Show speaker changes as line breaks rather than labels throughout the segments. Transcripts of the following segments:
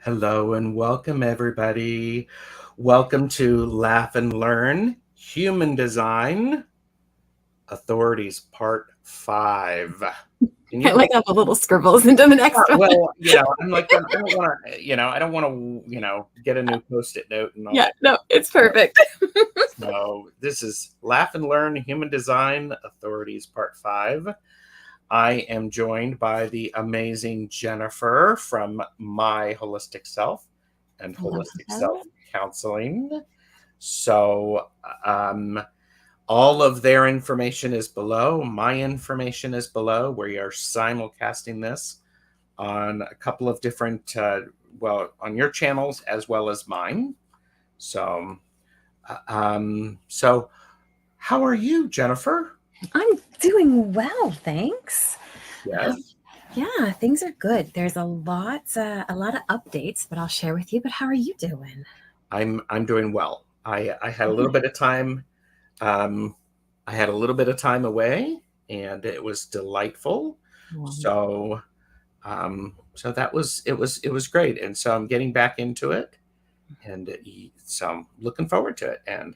Hello and welcome, everybody. Welcome to Laugh and Learn Human Design Authorities Part 5.
I like all the little scribbles into the next one.
Well, I'm like, I don't want to, get a new Post-it note and all.
Yeah, no, it's perfect.
So this is Laugh and Learn Human Design Authorities Part 5. I am joined by the amazing Jennifer from My Holistic Self and Holistic Self Counselling. So all of their information is below. My information is below. We are simulcasting this on a couple of different, on your channels as well as mine. So how are you, Jennifer?
I'm doing well, thanks.
Yes.
Yeah, things are good. There's a lot of updates that I'll share with you. But how are you doing?
I'm doing well. I had a little bit of time. I had a little bit of time away, and it was delightful. So that was it was great, and so I'm getting back into it, and so I'm looking forward to it. And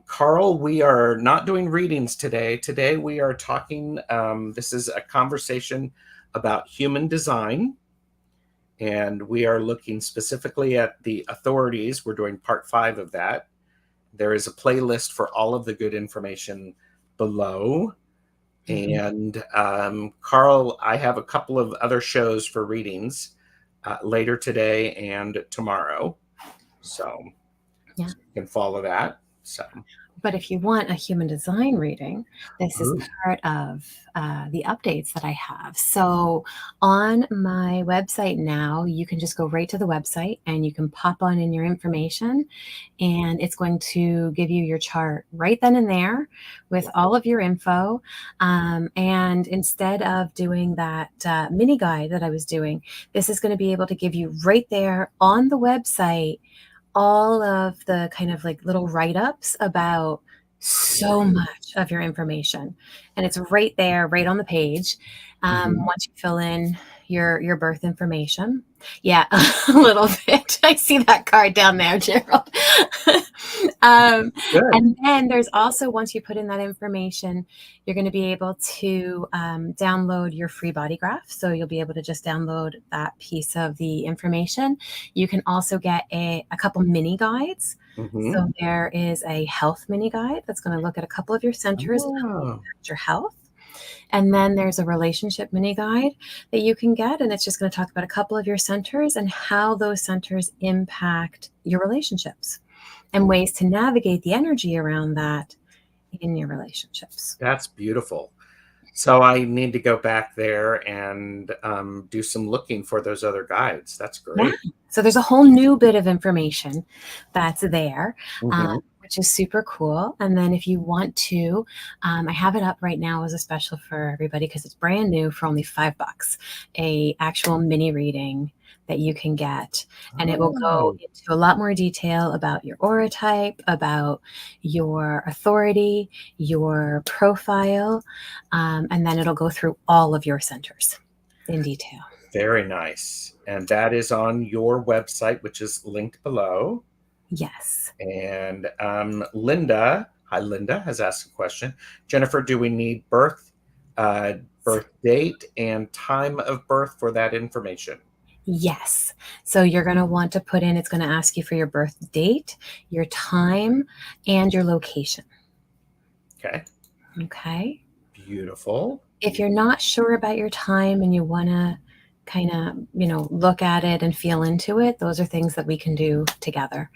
Carl, we are not doing readings today. Today we are talking. This is a conversation about human design. And we are looking specifically at the authorities. We're doing part 5 of that. There is a playlist for all of the good information below. And Carl, I have a couple of other shows for readings later today and tomorrow. So you can follow that.
But if you want a human design reading, this is part of the updates that I have. So on my website now, you can just go right to the website and you can pop on in your information, and it's going to give you your chart right then and there with all of your info. And instead of doing that mini guide that I was doing, this is going to be able to give you right there on the website all of the kind of like little write-ups about so much of your information. And it's right there, right on the page. Once you fill in your birth information. Yeah, a little bit. I see that card down there, Gerald. And then there's also, once you put in that information, you're going to be able to download your free body graph. So you'll be able to just download that piece of the information. You can also get a couple mini guides. So there is a health mini guide that's going to look at a couple of your centers and how you impact your health. And then there's a relationship mini guide that you can get, and it's just going to talk about a couple of your centers and how those centers impact your relationships and ways to navigate the energy around that in your relationships.
That's beautiful. So I need to go back there and do some looking for those other guides. That's great.
Yeah. So there's a whole new bit of information that's there, which is super cool. And then if you want to, I have it up right now as a special for everybody because it's brand new for only $5, a actual mini reading that you can get. And it will go into a lot more detail about your aura type, about your authority, your profile, and then it'll go through all of your centers in detail.
Very nice. And that is on your website, which is linked below.
Yes.
And Linda, hi Linda, has asked a question. Jennifer, do we need birth date and time of birth for that information?
Yes. So you're going to want to put in, it's going to ask you for your birth date, your time, and your location. Okay.
Beautiful.
If you're not sure about your time and you want to kind of, look at it and feel into it, those are things that we can do together.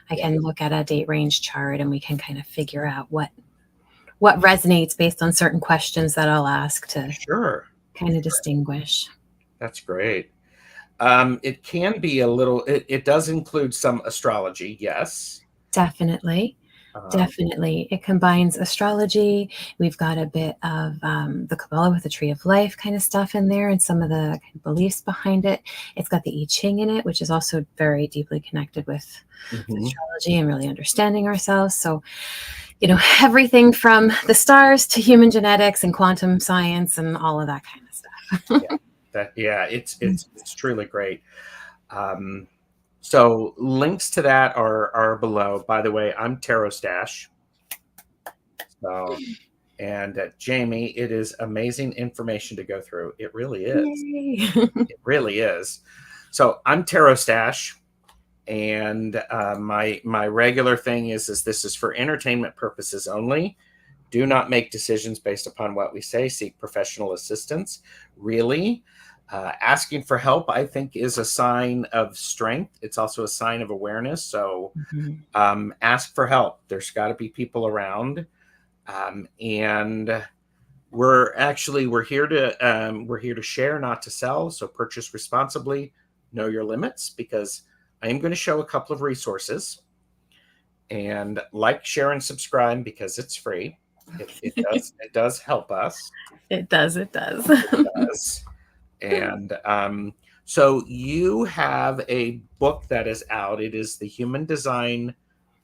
I can look at a date range chart and we can kind of figure out what resonates based on certain questions that I'll ask to kind of distinguish.
That's great. It can be a little, it does include some astrology, yes.
Definitely. Definitely. It combines astrology. We've got a bit of the Kabbalah with the Tree of Life kind of stuff in there and some of the beliefs behind it. It's got the I Ching in it, which is also very deeply connected with astrology and really understanding ourselves. So, everything from the stars to human genetics and quantum science and all of that kind of stuff.
It's truly great. So links to that are below. By the way, I'm Tarot Stash. So, and Jamie, it is amazing information to go through. It really is.
Yay.
It really is. So I'm Tarot Stash, and my regular thing is this is for entertainment purposes only. Do not make decisions based upon what we say. Seek professional assistance. Really, asking for help, I think, is a sign of strength. It's also a sign of awareness. So ask for help. There's got to be people around, and we're here to share, not to sell. So purchase responsibly. Know your limits, because I am going to show a couple of resources. And like, share, and subscribe, because it's free. It does help us.
It does. It does.
It does. And so you have a book that is out. It is the Human Design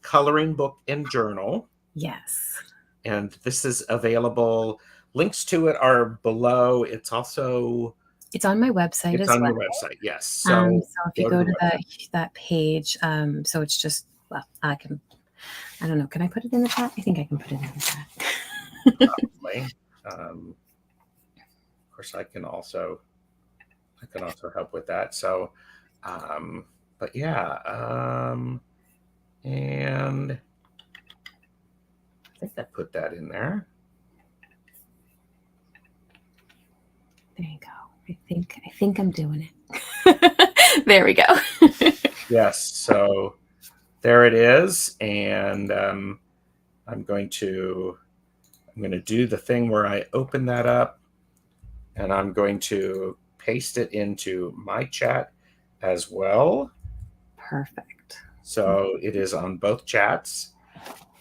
Coloring Book and Journal.
Yes.
And this is available. Links to it are below. It's on
my website as well.
It's on your website, yes.
So if you go to that page, so it's just, well, I don't know. Can I put it in the chat? I think I can put it in the chat.
Probably. Of course, I can also help with that. So, but yeah, and I think I put that in there.
There you go. I think I'm doing it. There we go.
Yes. So there it is, and I'm going to do the thing where I open that up, and I'm going to paste it into my chat as well.
Perfect.
So it is on both chats.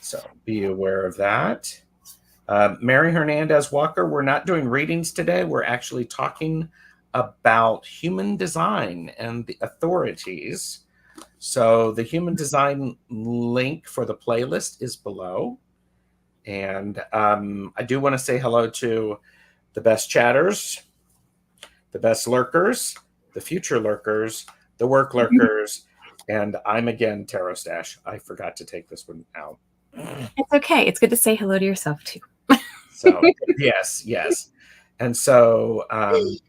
So be aware of that. Mary Hernandez Walker, we're not doing readings today. We're actually talking about human design and the authorities. So the human design link for the playlist is below. And I do want to say hello to the best chatters, the best lurkers, the future lurkers, the work lurkers, and I'm again Tarot Stash. I forgot to take this one out.
It's okay. It's good to say hello to yourself too.
So yes. And so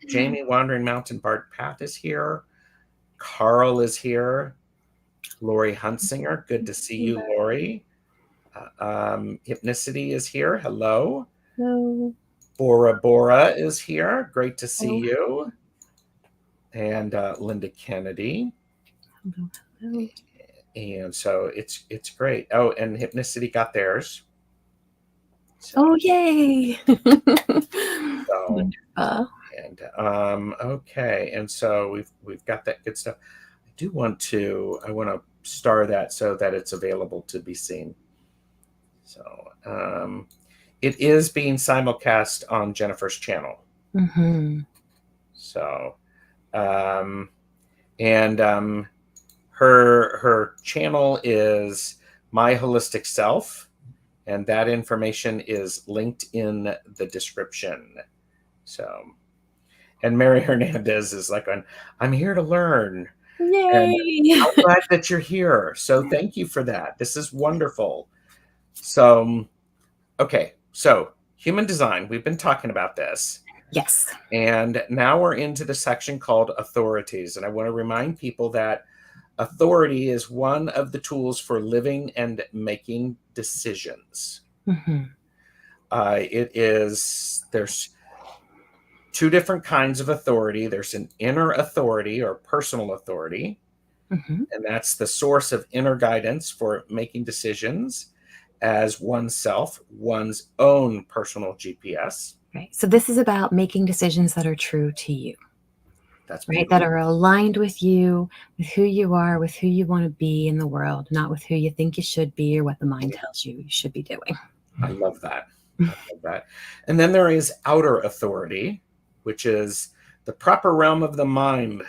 Jamie Wandering Mountain Bard Path is here. Carl is here. Lori Huntsinger, good to see you, Lori. Hypnicity is here. Hello.
Hello.
Bora Bora is here. Great to see you. And Linda Kennedy.
Hello.
And so it's great. Oh, and Hypnicity got theirs. So,
oh, yay.
So,
wonderful.
And okay, and so we've got that good stuff. I want to star that so that it's available to be seen. So it is being simulcast on Jennifer's channel. So her channel is My Holistic Self, and that information is linked in the description. So, and Mary Hernandez is like, I'm here to learn.
Yay!
And I'm glad that you're here. So thank you for that. This is wonderful. So, okay. So human design, we've been talking about this.
Yes.
And now we're into the section called authorities. And I want to remind people that authority is one of the tools for living and making decisions. There's two different kinds of authority. There's an inner authority or personal authority, and that's the source of inner guidance for making decisions as oneself, one's own personal GPS.
Right. So this is about making decisions that are true to you.
That's
right. That are aligned with you, with who you are, with who you want to be in the world, not with who you think you should be or what the mind tells you should be doing.
I love that. And then there is outer authority, which is the proper realm of the mind,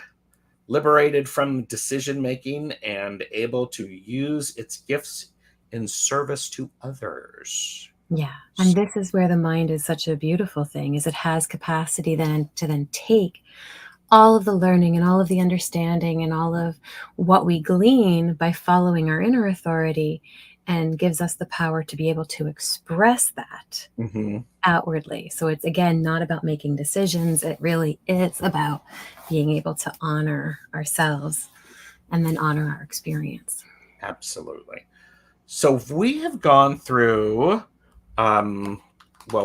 liberated from decision making and able to use its gifts in service to others.
Yeah. And this is where the mind is such a beautiful thing, is it has capacity then to take all of the learning and all of the understanding and all of what we glean by following our inner authority, and gives us the power to be able to express that outwardly. So it's, again, not about making decisions. It really is about being able to honor ourselves and then honor our experience.
Absolutely. So we have gone through, well,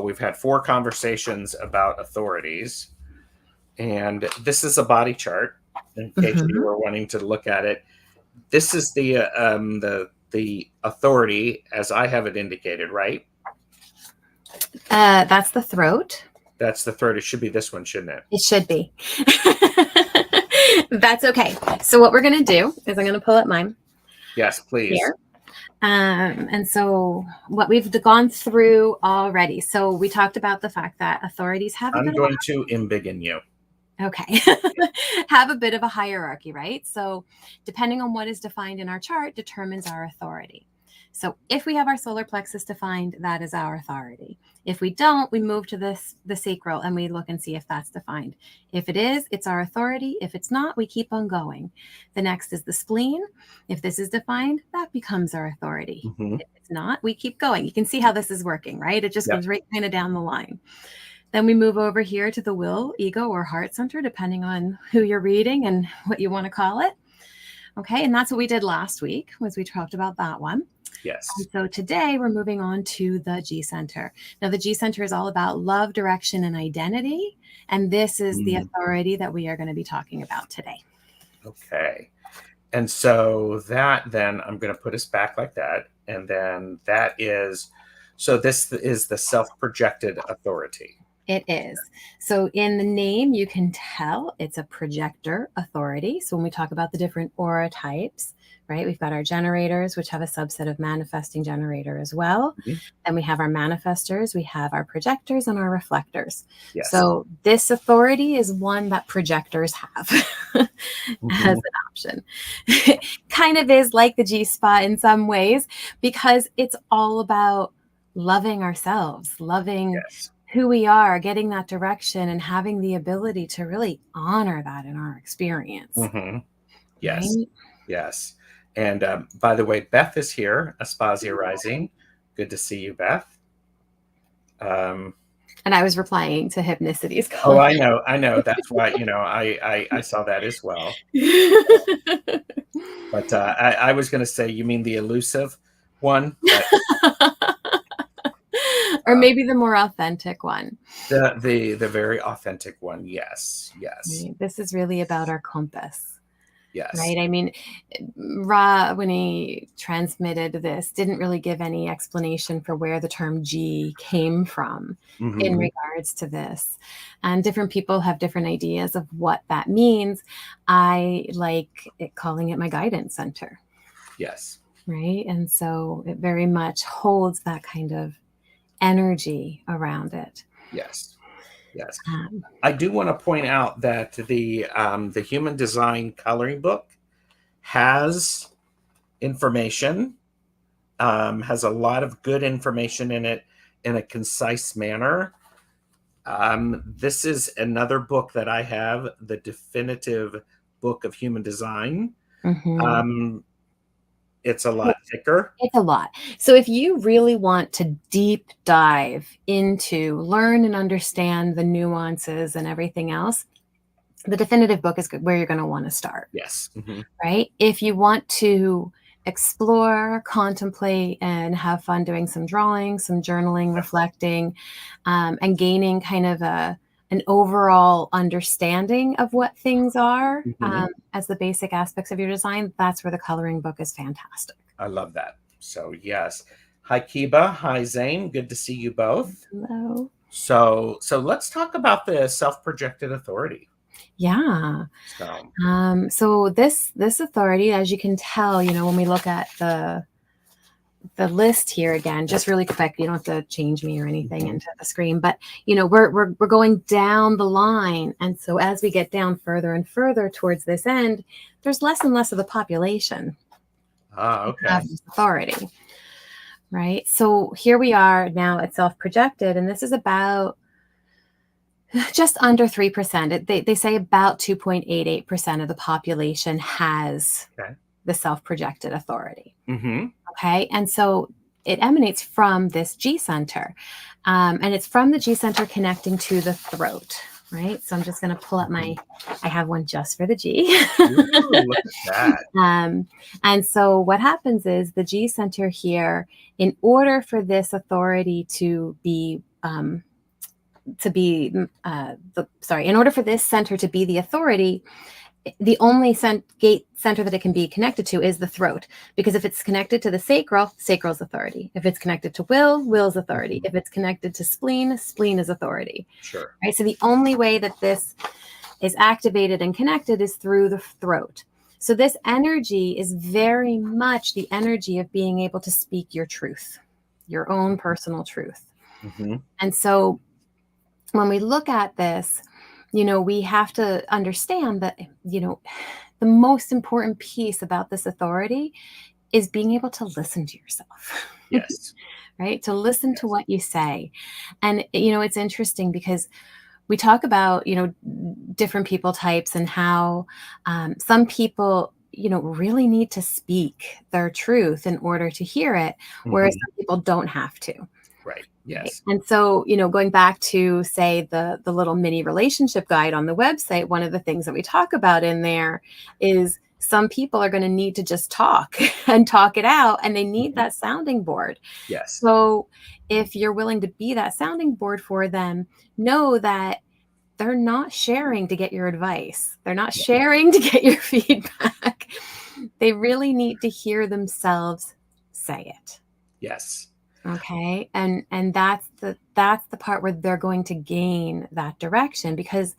we've had 4 conversations about authorities, and this is a body chart in case you were wanting to look at it. This is the authority as I have it indicated, right?
That's the throat.
That's the throat. It should be this one, shouldn't it?
It should be. That's okay. So what we're going to do is I'm going to pull up mine.
Yes, please.
Here. And so what we've gone through already. So we talked about the fact that authorities have
I'm going to embiggen you.
Okay. Have a bit of a hierarchy, right? So depending on what is defined in our chart determines our authority. So if we have our solar plexus defined, that is our authority. If we don't, we move to the sacral and we look and see if that's defined. If it is, it's our authority. If it's not, we keep on going. The next is the spleen. If this is defined, that becomes our authority. If it's not, we keep going. You can see how this is working, right? It just goes right kind of down the line. Then we move over here to the will, ego, or heart center, depending on who you're reading and what you want to call it. Okay, and that's what we did last week, was we talked about that one.
Yes.
And so today we're moving on to the G center. Now the G center is all about love, direction, and identity. And this is the authority that we are going to be talking about today.
Okay. And so that, then I'm going to put us back like that. And then that is, so this is the self-projected authority.
It is. So in the name, you can tell it's a projector authority. So when we talk about the different aura types, right, we've got our generators, which have a subset of manifesting generator as well. Then we have our manifestors, we have our projectors, and our reflectors.
Yes.
So this authority is one that projectors have as an option. Kind of is like the G spot in some ways, because it's all about loving ourselves, loving who we are, getting that direction, and having the ability to really honor that in our experience.
Yes.
Right?
Yes. And by the way, Beth is here, Aspasia Rising. Good to see you, Beth.
And I was replying to Hypnicity's
comment. Oh, I know. That's why, I saw that as well. But I was going to say, you mean the elusive one?
Or maybe the more authentic one.
The very authentic one. Yes. Yes.
Right? This is really about our compass.
Yes.
Right. I mean, Ra, when he transmitted this, didn't really give any explanation for where the term G came from in regards to this. And different people have different ideas of what that means. I like calling it my guidance center.
Yes.
Right. And so it very much holds that kind of energy around it.
Yes. Yes. I do want to point out that the Human Design Coloring Book has information, has a lot of good information in it in a concise manner. This is another book that I have, the Definitive Book of Human Design. It's a lot thicker.
It's a lot. So if you really want to deep dive into, learn and understand the nuances and everything else, the definitive book is where you're going to want to start.
Yes.
Right? If you want to explore, contemplate, and have fun doing some drawing, some journaling, reflecting, and gaining kind of an overall understanding of what things are as the basic aspects of your design, that's where the coloring book is fantastic.
I love that. So yes. Hi, Kiba. Hi, Zane. Good to see you both.
Hello.
So let's talk about the self-projected authority.
Yeah. So this authority, as you can tell, when we look at the list here again, just really quick, you don't have to change me or anything into the screen, but we're going down the line. And so as we get down further and further towards this end, there's less and less of the population of this authority. Right. So here we are now at self-projected, and this is about Just under 3%. They say about 2.88% of the population has
Okay.
the self-projected authority.
Mm-hmm.
Okay. And so it emanates from this G center. And it's from the G center connecting to the throat. Right. So I'm just going to pull up I have one just for the G.
Ooh, look at that.
And so what happens is the G center here, in order for this authority in order for this center to be the authority, the only gate center that it can be connected to is the throat. Because if it's connected to the sacral's authority. If it's connected to will's authority. If it's connected to spleen is authority.
Sure.
Right. So the only way that this is activated and connected is through the throat. So this energy is very much the energy of being able to speak your truth, your own personal truth.
Mm-hmm.
And so when we look at this, we have to understand that, the most important piece about this authority is being able to listen to yourself.
Yes.
Right? To listen to what you say. And, it's interesting because we talk about, different people types and how some people, really need to speak their truth in order to hear it, whereas some people don't have to.
Right. Yes.
And so, going back to, say, the little mini relationship guide on the website, one of the things that we talk about in there is some people are going to need to just talk and talk it out, and they need that sounding board.
Yes.
So if you're willing to be that sounding board for them, know that they're not sharing to get your advice. They're not sharing to get your feedback. They really need to hear themselves say it.
Yes.
Okay. And that's the part where they're going to gain that direction, because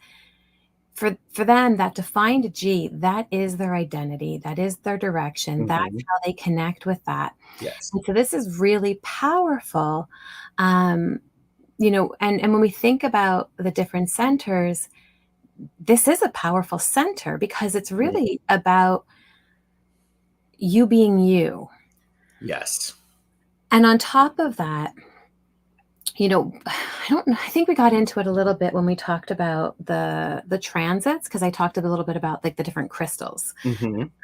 for them, that defined G, that is their identity. That is their direction. That's how they connect with that.
Yes.
And so this is really powerful. And when we think about the different centers, this is a powerful center because it's really about you being you.
Yes.
And on top of that, I think we got into it a little bit when we talked about the transits, because I talked a little bit about like the different crystals.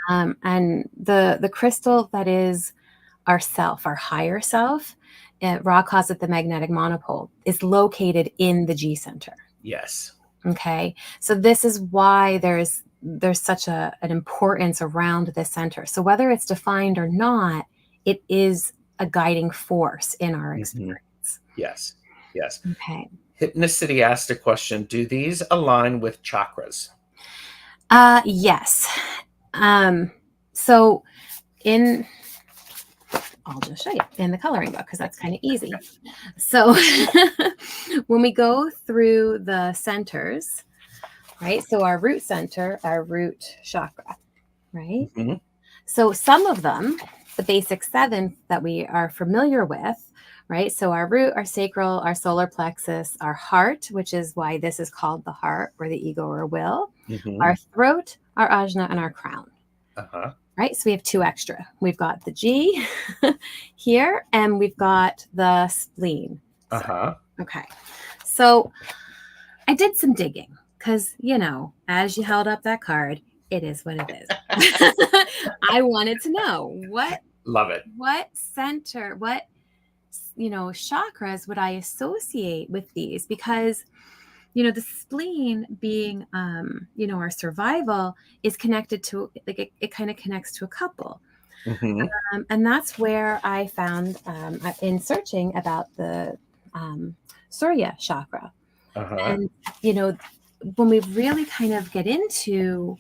And the crystal that is our self, our higher self, Ra calls it the magnetic monopole, is located in the G center.
Yes.
Okay. So this is why there's such an importance around this center. So whether it's defined or not, it is a guiding force in our experience.
Yes. Yes.
Okay.
Hypnicity asked a question. Do these align with chakras?
Yes. So I'll just show you in the coloring book, because that's kind of easy. So when we go through the centers, right? So our root center, our root chakra, right? So some of them, the basic 7 that we are familiar with, right? So our root, our sacral, our solar plexus, our heart, which is why this is called the heart, or the ego or will, our throat, our ajna, and our crown. Right? So we have 2 extra. We've got the G here, and we've got the spleen. Okay. So I did some digging because, as you held up that card, it is what it is. I wanted to know
Love it.
What center, what, chakras would I associate with these? Because, the spleen being, our survival is connected to, like, it kind of connects to a couple. And that's where I found, in searching about the Surya chakra. And, when we really kind of get into,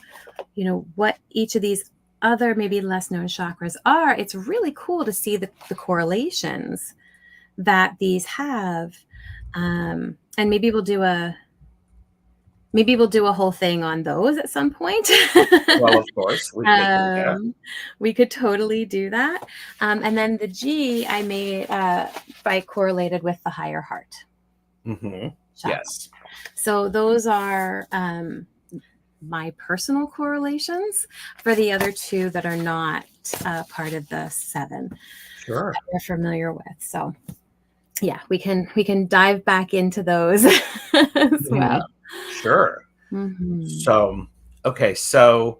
what each of these other maybe less known chakras are, it's really cool to see the correlations that these have. And maybe we'll do a whole thing on those at some point.
Well, of course.
We could totally do that. And then the G I made by correlated with the higher heart.
Yes.
So those are my personal correlations for the other 2 that are not part of the 7
Sure.
that we're familiar with. So yeah, we can dive back into those as well.
Sure.
Mhm.
So, okay, so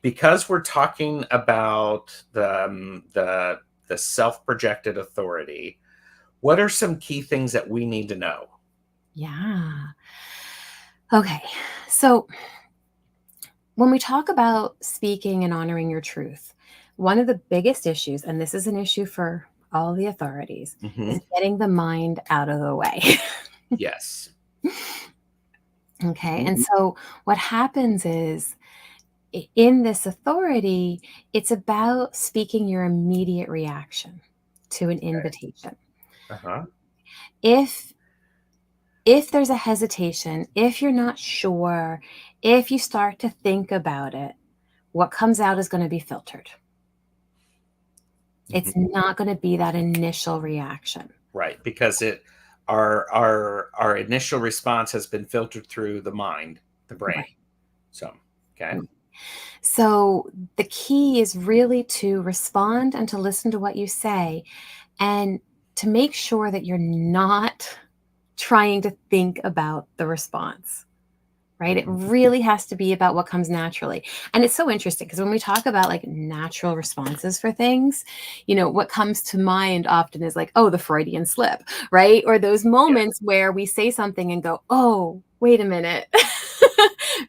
because we're talking about the self-projected authority, what are some key things that we need to know?
Yeah. Okay. So when we talk about speaking and honoring your truth, one of the biggest issues, and this is an issue for all the authorities, is
Mhm.
getting the mind out of the way.
Yes.
Okay. And
Mhm.
so what happens is in this authority, it's about speaking your immediate reaction to an invitation.
Uh-huh.
If if there's a hesitation, if you're not sure, if you start to think about it, what comes out is going to be filtered.
Mhm.
It's not going to be that initial reaction.
Right, because it our initial response has been filtered through the mind, the brain.
Right.
So, okay.
Mm. So the key is really to respond and to listen to what you say and to make sure that you're not trying to think about the response. Right? It
Mhm.
really has to be about what comes naturally. And it's so interesting because when we talk about like natural responses for things, what comes to mind often is like, oh, the Freudian slip, right? Or those
Yeah.
moments where we say something and go, oh, wait a minute.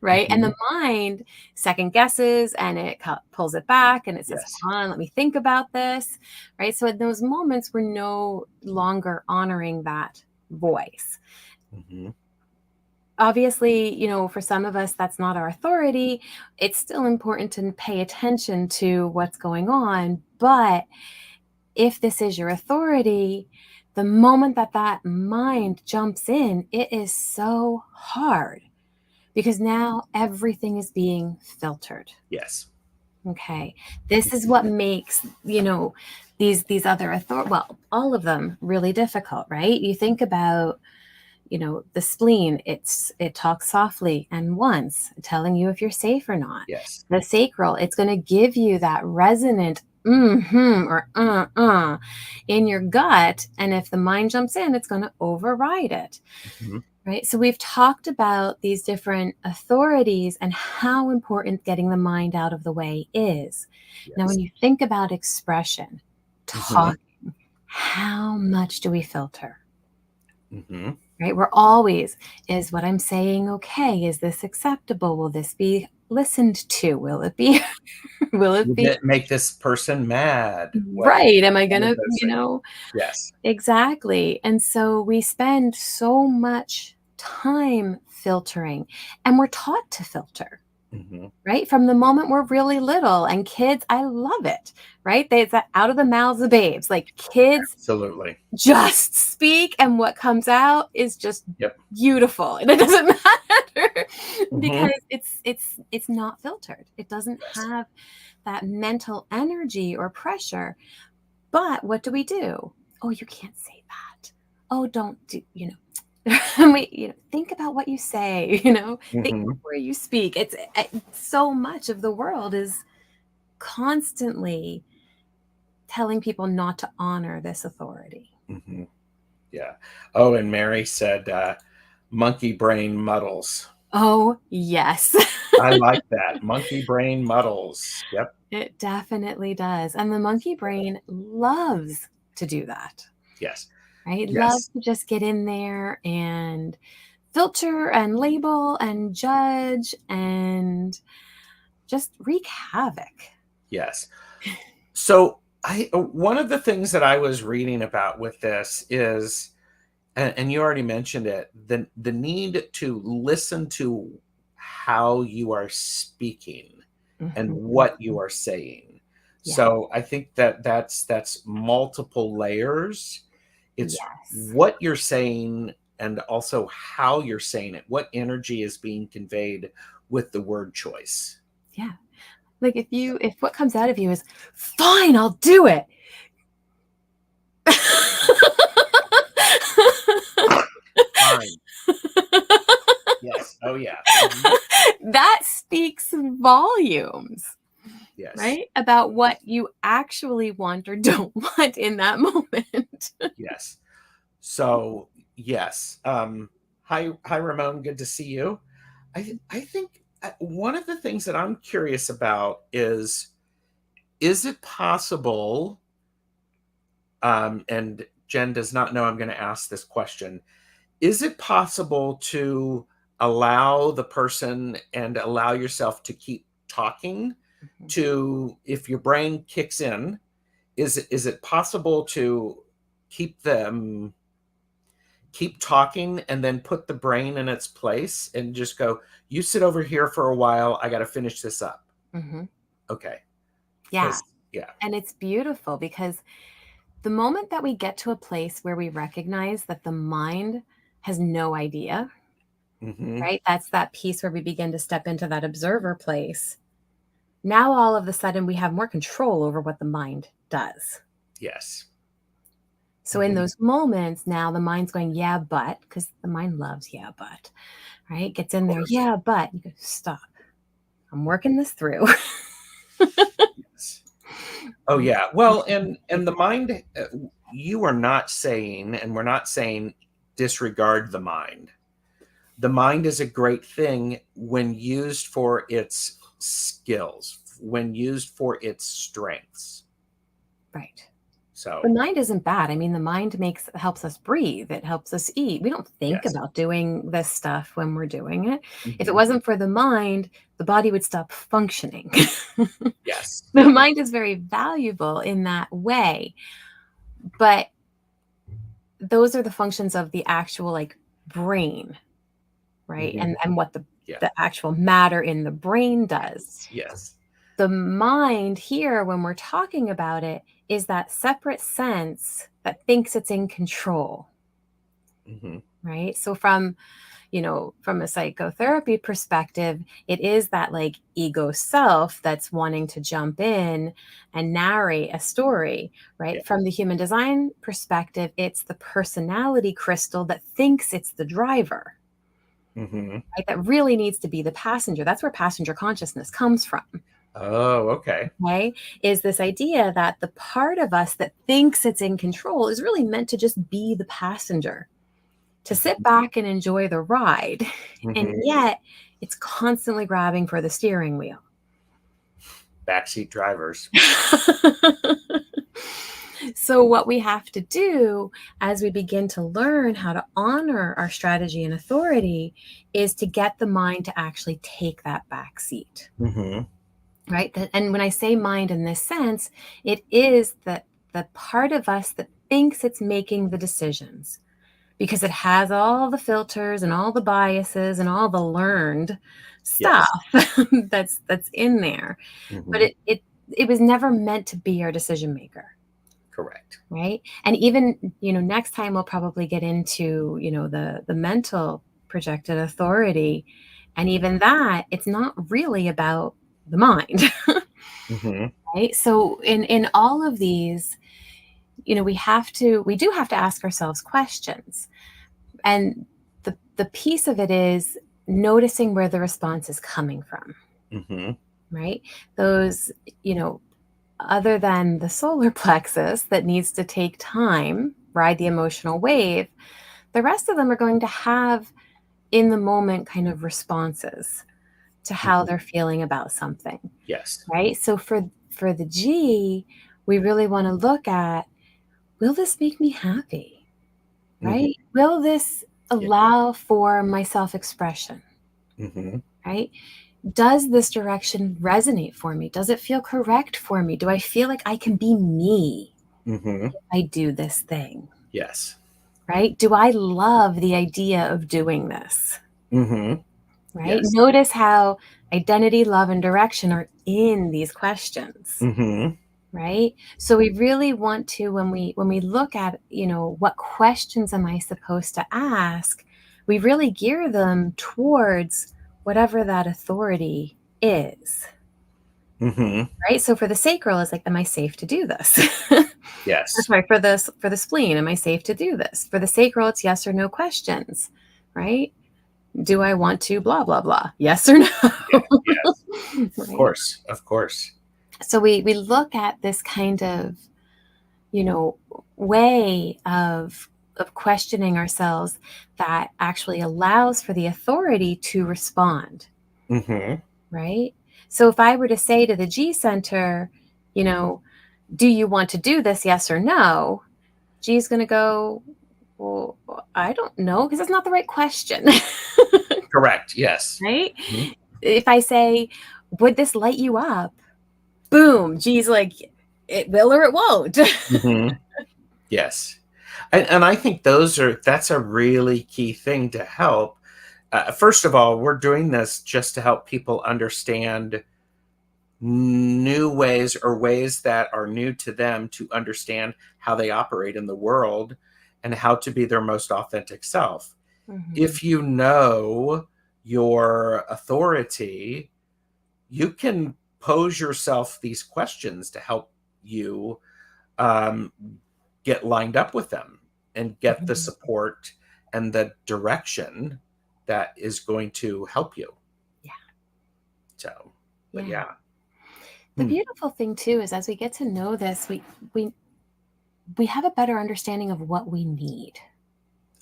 Right? And
Mhm.
the mind second guesses and it pulls it back and it says,
Yes.
hold on, let me think about this. Right? So in those moments, we're no longer honoring that voice.
Mhm.
Obviously, for some of us, that's not our authority. It's still important to pay attention to what's going on. But if this is your authority, the moment that that mind jumps in, it is so hard because now everything is being filtered.
Yes.
Okay. This is what makes, these other well, all of them really difficult, right? You think about the spleen, it talks softly and once telling you if you're safe or not.
Yes.
The sacral, it's going to give you that resonant or in your gut, and if the mind jumps in, it's going to override it.
Mhm.
Right? So we've talked about these different authorities and how important getting the mind out of the way is. Now
Yes.
when you think about expression,
Mhm.
talk, how much do we filter?
Mhm.
Right? We're always, is what I'm saying okay? Is this acceptable? Will this be listened to? Will it be, will it
Would
be
that make this person mad? What
right? Am I
all of
gonna,
those things. Yes.
exactly. And so we spend so much time filtering and we're taught to filter.
Mhm.
Right? From the moment we're really little and kids, I love it, right? It's that out of the mouths of babes. Like kids
Absolutely.
just speak and what comes out is just
Yep.
beautiful and it doesn't matter
Mhm.
because it's not filtered. It doesn't
Yes.
have that mental energy or pressure. But what do we do? Oh, you can't say that. Oh, don't do, think about what you say, think
Mhm.
before you speak. It's so much of the world is constantly telling people not to honor this authority.
Mhm. Yeah. Oh, and Mary said, monkey brain muddles.
Oh, yes.
I like that. Monkey brain muddles. Yep.
It definitely does. And the monkey brain loves to do that,
Yes.
right? Loves
Yes.
to just get in there and filter and label and judge and just wreak havoc.
Yes. So I one of the things that I was reading about with this is, and you already mentioned it, the need to listen to how you are speaking and
Mhm.
what you are saying.
Yeah.
So I think that that's multiple layers. It's
Yes.
what you're saying and also how you're saying it. What energy is being conveyed with the word choice.
Yeah. Like if what comes out of you is fine, I'll do it.
Fine. Yes. Oh yeah. Mhm.
That speaks volumes,
Yes.
right? About what you actually want or don't want in that moment. important.
Yes. So yes. Hi, Ramon. Good to see you. I think one of the things that I'm curious about is it possible? And Jen does not know I'm going to ask this question. Is it possible to allow the person and allow yourself to keep talking to, if your brain kicks in, is it possible to keep them keep talking and then put the brain in its place and just go, you sit over here for a while, I got to finish this up?
Mm-hmm.
Okay.
Yeah.
Yeah.
And it's beautiful because the moment that we get to a place where we recognize that the mind has no idea,
Mm-hmm.
right? That's that piece where we begin to step into that observer place. Now, all of a sudden, we have more control over what the mind does.
Yes.
So in those moments, now the mind's going, yeah, but, because the mind loves, yeah, but, right? Gets in there, yeah, but. You go, stop. I'm working this through.
Yes. Oh, yeah. Well, and the mind, you are not saying, and we're not saying disregard the mind. The mind is a great thing when used for its skills, when used for its strengths.
Right.
So
The mind isn't bad. I mean, the mind helps us breathe. It helps us eat. We don't think
yes.
about doing this stuff when we're doing it. If it
Mm-hmm.
wasn't for the mind, the body would stop functioning.
Yes.
The mind is very valuable in that way. But those are the functions of the actual like brain, right?
Mm-hmm.
And what the
Yeah.
actual matter in the brain does.
Yes.
The mind here, when we're talking about it, is that separate sense that thinks it's in control.
Mm-hmm.
Right. So from a psychotherapy perspective, it is that like ego self that's wanting to jump in and narrate a story, right?
Yeah.
From the human design perspective, it's the personality crystal that thinks it's the driver,
Mm-hmm.
right? That really needs to be the passenger. That's where passenger consciousness comes from.
Oh, okay.
Okay. Is this idea that the part of us that thinks it's in control is really meant to just be the passenger, to sit back and enjoy the ride.
Mm-hmm.
And yet it's constantly grabbing for the steering wheel.
Backseat drivers.
So what we have to do as we begin to learn how to honor our strategy and authority is to get the mind to actually take that back seat.
Mm-hmm.
Right. And when I say mind in this sense, it is the part of us that thinks it's making the decisions, because it has all the filters and all the biases and all the learned stuff that's in there.
Mm-hmm.
But it was never meant to be our decision maker.
Correct.
Right. And even, next time we'll probably get into, the mental projected authority. And even that, it's not really about the mind.
Mm-hmm.
Right. So in all of these, we do have to ask ourselves questions. And the piece of it is noticing where the response is coming from.
Mm-hmm.
Right. Those, other than the solar plexus that needs to take time, ride the emotional wave, the rest of them are going to have in the moment kind of responses to how they're feeling about something.
Yes.
Right. So for the G, we really want to look at, will this make me happy? Right?
Mm-hmm.
Will this allow for my self-expression?
Mm-hmm.
Right? Does this direction resonate for me? Does it feel correct for me? Do I feel like I can be me if I do this thing?
Yes.
Right? Do I love the idea of doing this?
Mm-hmm.
Right?
Yes.
Notice how identity, love, and direction are in these questions.
Mm-hmm.
Right? So we really want to, when we look at, what questions am I supposed to ask, we really gear them towards whatever that authority is.
Mm-hmm.
Right? So for the sacral, it's like, am I safe to do this?
Yes.
That's right. For the spleen, am I safe to do this? For the sacral, it's yes or no questions. Right? Do I want to blah, blah, blah? Yes or no?
Yeah, yes.
Right?
Of course. Of course.
So we look at this kind of way of questioning ourselves that actually allows for the authority to respond.
Mm-hmm.
Right? So if I were to say to the G center, do you want to do this? Yes or no? G's going to go, well, I don't know, because that's not the right question.
Correct. Yes.
Right?
Mm-hmm.
If I say, would this light you up? Boom. G's like, it will or it won't.
Mm-hmm. Yes. And I think that's a really key thing to help. First of all, we're doing this just to help people understand new ways or ways that are new to them to understand how they operate in the world and how to be their most authentic self. If you know your authority, you can pose yourself these questions to help you um, get lined up with them and get the support and the direction that is going to help you.
Yeah.
So, but yeah.
The beautiful thing too is as we get to know this, we have a better understanding of what we need.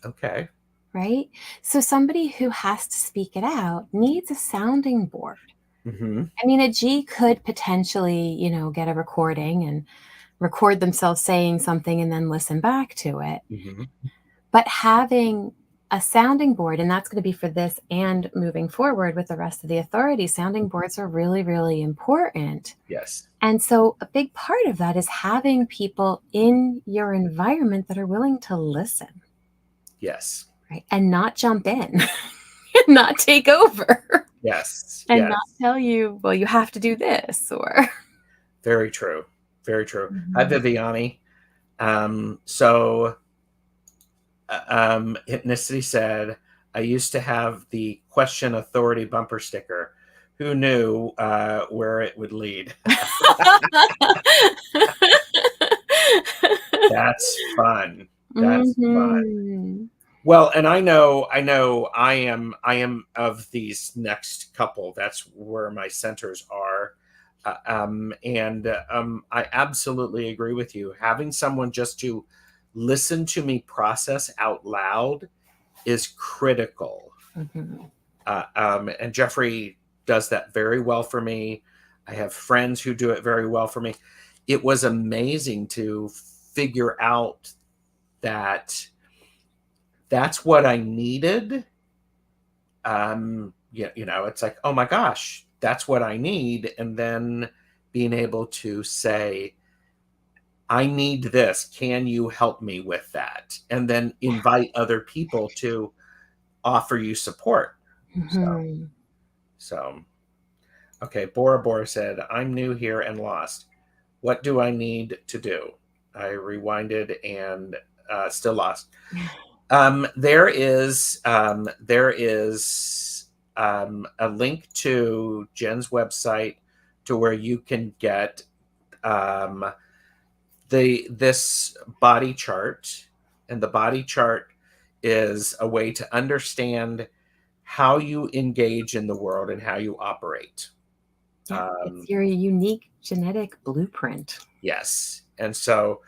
Okay.
Right? So somebody who has to speak it out needs a sounding board.
Mm-hmm.
I mean, a G could potentially, get a recording and record themselves saying something and then listen back to it.
Mm-hmm.
But having a sounding board, and that's going to be for this and moving forward with the rest of the authority, sounding boards are really, really important.
Yes.
And so a big part of that is having people in your environment that are willing to listen.
Yes.
Right? And not jump in, not take over.
Yes.
And
Yes.
not tell you, well, you have to do this or.
Very true. Very true. Hi,
Mhm.
Viviani. Hypnicity said, I used to have the question authority bumper sticker. Who knew where it would lead? That's fun. That's fun.
Mhm.
Well, and I know I am of these next couple. That's where my centers are. I absolutely agree with you. Having someone just to listen to me process out loud is critical.
Mhm.
And Jeffrey does that very well for me. I have friends who do it very well for me. It was amazing to figure out that that's what I needed. It's like, oh my gosh, that's what I need. And then being able to say, I need this. Can you help me with that? And then invite other people to offer you support.
Mhm.
So okay, Bora Bora said, I'm new here and lost. What do I need to do? I rewinded and still lost. There is a link to Jen's website to where you can get this body chart, and the body chart is a way to understand how you engage in the world and how you operate.
Yeah, it's your unique genetic blueprint.
Yes. And so,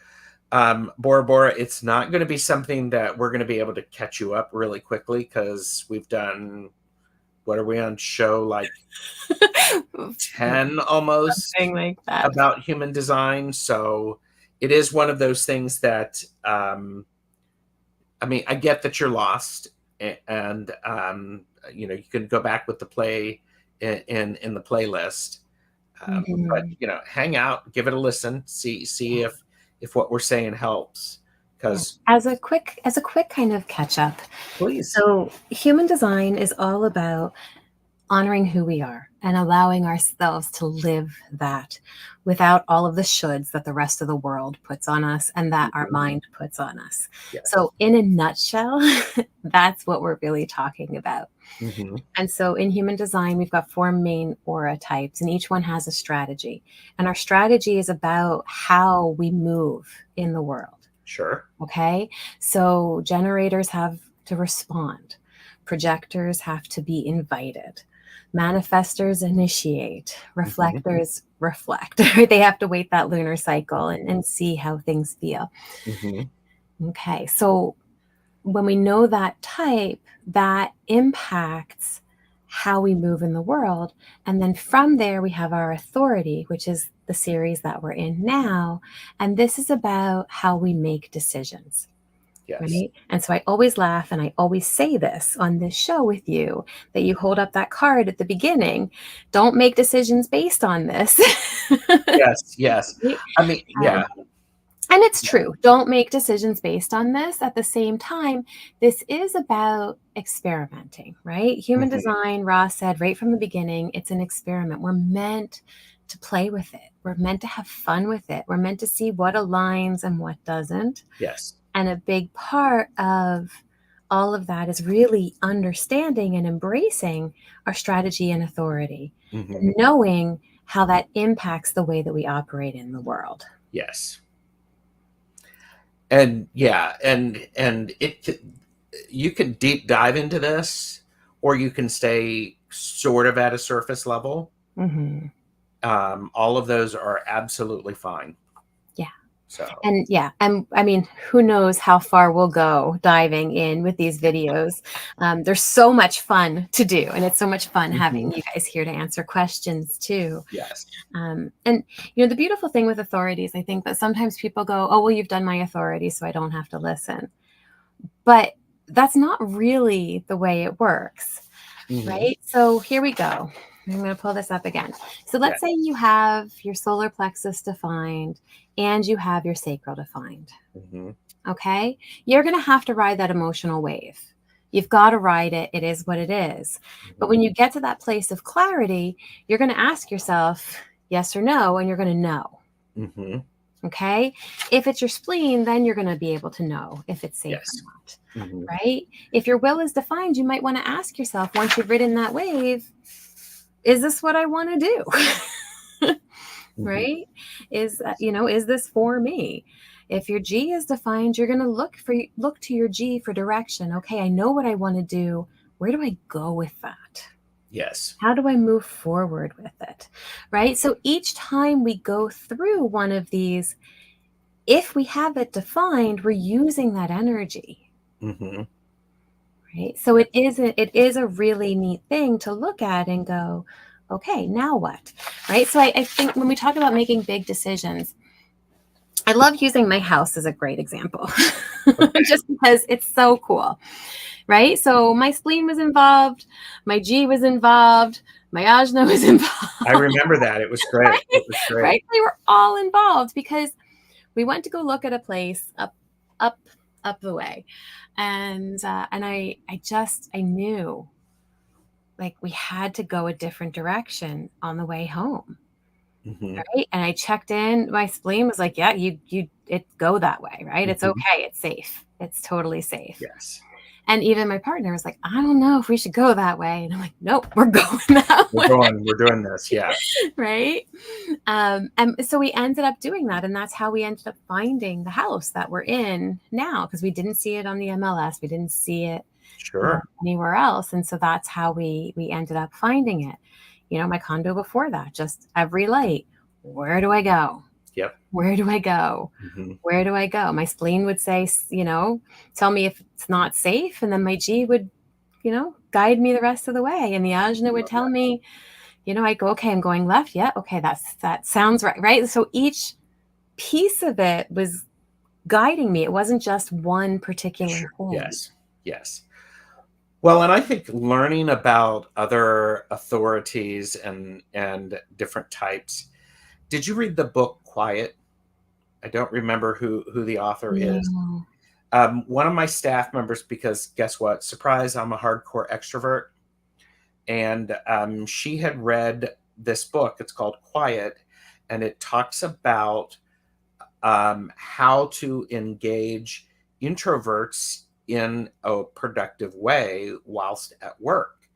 Bora Bora, it's not going to be something that we're going to be able to catch you up really quickly because we've done, what are we on show like 10 almost
Something like that.
about human design. So it is one of those things that, I mean, I get that you're lost and you can go back with the play in the playlist. But
Mhm.
hang out, give it a listen, see if what we're saying helps.
Yeah.
Because
As a quick kind of catch up.
please,
So human design is all about honoring who we are and allowing ourselves to live that without all of the shoulds that the rest of the world puts on us and that our mind puts on us.
yes,
So in a nutshell, that's what we're really talking about.
hmm
And so in human design, we've got 4 main aura types, and each one has a strategy. And our strategy is about how we move in the world.
sure,
Okay. So generators have to respond, projectors have to be invited, manifestors initiate,
hmm
reflectors reflect, right? They have to wait that lunar cycle and see how things feel. Okay, so when we know that type, that impacts how we move in the world. And then from there, we have our authority, which is the series that we're in now. And this is about how we make decisions.
Yes.
Right? And so I always laugh and I always say this on this show with you, that you hold up that card at the beginning. Don't make decisions based on this.
Yes, yes. I mean, yeah.
And it's true. Don't make decisions based on this. At the same time, this is about experimenting, right? Human design, Ross said right from the beginning, it's an experiment. We're meant to play with it. We're meant to have fun with it. We're meant to see what aligns and what doesn't.
Yes.
And a big part of all of that is really understanding and embracing our strategy and authority, and knowing how that impacts the way that we operate in the world.
Yes. And yeah, and you can deep dive into this, or you can stay sort of at a surface level. All of those are absolutely fine.
Yeah.
So.
And yeah, and I mean, who knows how far we'll go diving in with these videos. There's so much fun to do, and it's so much fun having you guys here to answer questions too.
Yes.
And you know, the beautiful thing with authorities, I think that sometimes people go, oh, well, you've done my authority, so I don't have to listen. But that's not really the way it works, right? So here we go. I'm going to pull this up again. So let's say you have your solar plexus defined and you have your sacral defined. Okay. You're going to have to ride that emotional wave. You've got to ride it. It is what it is. But when you get to that place of clarity, you're going to ask yourself yes or no, and you're going to know. Okay. If it's your spleen, then you're going to be able to know if it's safe or not. Right. If your will is defined, you might want to ask yourself, once you've ridden that wave, is this what I want to do? Right? Is this for me? If your G is defined, you're going to look to your G for direction. Okay, I know what I want to do. Where do I go with that?
Yes.
How do I move forward with it? Right? So each time we go through one of these, if we have it defined, we're using that energy. Right? So it is a really neat thing to look at and go, okay, now what? Right? So I think when we talk about making big decisions, I love using my house as a great example, just because it's so cool. Right? So my spleen was involved, my G was involved, my ajna was involved.
I remember that. It was great.
Right?
It was great.
Right? They were all involved because we went to go look at a place up the way. And I knew like we had to go a different direction on the way home. Right. And I checked in, my spleen was like, yeah, it go that way. Right. It's okay. It's safe. It's totally safe.
Yes.
And even my partner was like, I don't know if we should go that way. And I'm like, nope, we're going that way.
We're doing this. Yeah.
Right. And so we ended up doing that. And that's how we ended up finding the house that we're in now, because we didn't see it on the MLS. We didn't see it anywhere else. And so that's how we ended up finding it. You know, my condo before that, just every light, where do I go?
Yep.
Where do I go? Where do I go? My spleen would say, tell me if it's not safe. And then my G would, guide me the rest of the way. And the ajna would tell me, I go, okay, I'm going left. Yeah. Okay. That sounds right. Right. So each piece of it was guiding me. It wasn't just one particular thing.
Yes. Yes. Well, and I think learning about other authorities and different types. Did you read the book Quiet? I don't remember who the author is. One of my staff members, because guess what? Surprise, I'm a hardcore extrovert. And she had read this book. It's called Quiet. And it talks about how to engage introverts in a productive way whilst at work.